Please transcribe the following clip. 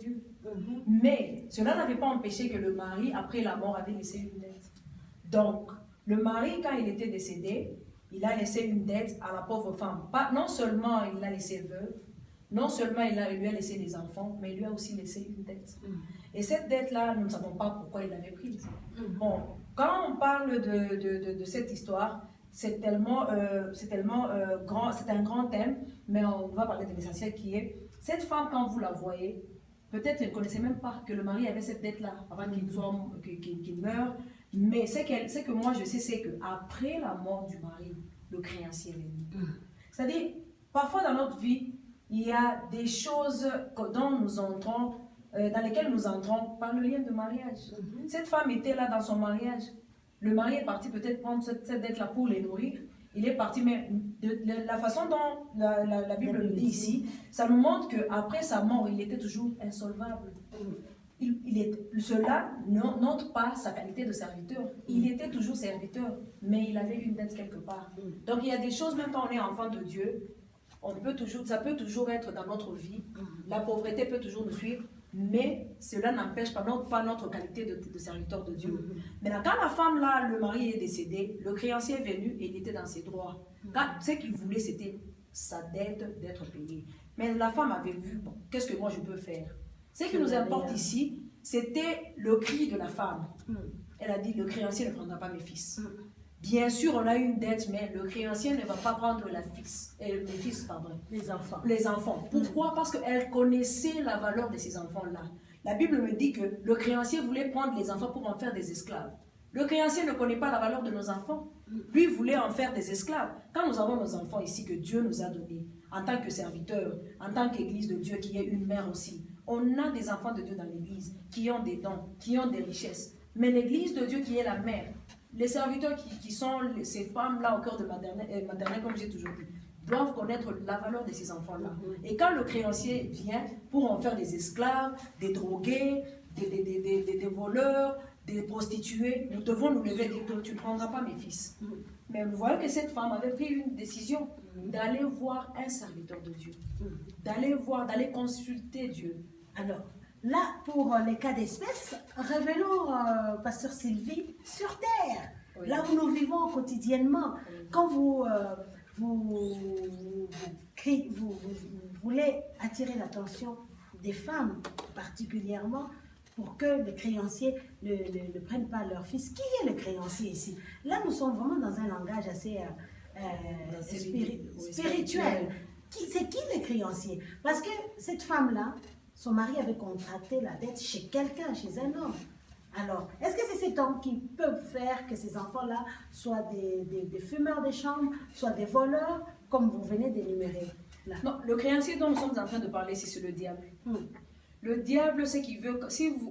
Dieu. Mais cela n'avait pas empêché que le mari, après la mort, avait laissé une dette. Donc, le mari, quand il était décédé, il a laissé une dette à la pauvre femme. Non seulement il l'a laissée veuve, non seulement il lui a laissé des enfants, mais il lui a aussi laissé une dette. Et cette dette-là, nous ne savons pas pourquoi il l'avait prise. Bon, quand on parle de cette histoire, c'est tellement grand, c'est un grand thème, mais on va parler de l'essentiel qui est, cette femme, quand vous la voyez, peut-être qu'elle ne connaissait même pas que le mari avait cette dette-là avant qu'il meure. Mais ce que moi je sais, c'est qu'après la mort du mari, le créancier est venu. C'est-à-dire, parfois dans notre vie, il y a des choses dans lesquelles nous entrons par le lien de mariage. Cette femme était là dans son mariage. Le mari est parti peut-être prendre cette dette-là pour les nourrir. Il est parti, mais de la façon dont la Bible le dit ici, ça nous montre qu'après sa mort, il était toujours insolvable. Cela n'entre pas sa qualité de serviteur. Il était toujours serviteur, mais il avait une dette quelque part. Donc il y a des choses, même quand on est enfant de Dieu, ça peut toujours être dans notre vie. La pauvreté peut toujours nous suivre, mais cela n'empêche pas notre qualité de serviteur de Dieu. Maintenant, quand la femme, là, le mari est décédé, le créancier est venu et il était dans ses droits. Ce qu'il voulait, c'était sa dette d'être payée. Mais la femme avait vu, bon, qu'est-ce que moi je peux faire? Ce qui nous importe ici, c'était le cri de la femme. Elle a dit, le créancier ne prendra pas mes fils. Bien sûr, on a une dette, mais le créancier ne va pas prendre les enfants. Pourquoi? Parce qu'elle connaissait la valeur de ces enfants-là. La Bible me dit que le créancier voulait prendre les enfants pour en faire des esclaves. Le créancier ne connaît pas la valeur de nos enfants. Lui voulait en faire des esclaves. Quand nous avons nos enfants ici que Dieu nous a donnés, en tant que serviteurs, en tant qu'Église de Dieu, qui est une mère aussi, on a des enfants de Dieu dans l'Église qui ont des dons, qui ont des richesses. Mais l'Église de Dieu qui est la mère, les serviteurs qui sont ces femmes-là au cœur de maternelle, comme j'ai toujours dit, doivent connaître la valeur de ces enfants-là. Et quand le créancier vient pour en faire des esclaves, des drogués, des voleurs, des prostituées, nous devons nous lever et dire que tu ne prendras pas mes fils. Mais nous voyons que cette femme avait pris une décision d'aller voir un serviteur de Dieu, d'aller consulter Dieu. Alors, là, pour les cas d'espèce, revenons, Pasteur Sylvie, sur Terre, là où nous vivons quotidiennement. Quand vous voulez attirer l'attention des femmes, particulièrement, pour que les créanciers ne prennent pas leur fils. Qui est le créancier ici? Là, nous sommes vraiment dans un langage assez spirituel. C'est qui le créancier? Parce que cette femme-là, son mari avait contracté la dette chez quelqu'un, chez un homme. Alors, est-ce que c'est cet homme qui peut faire que ces enfants-là soient des fumeurs de chambre, soit des voleurs, comme vous venez d'énumérer là? Non, le créancier dont nous sommes en train de parler, c'est le diable. Le diable, ce qu'il veut, si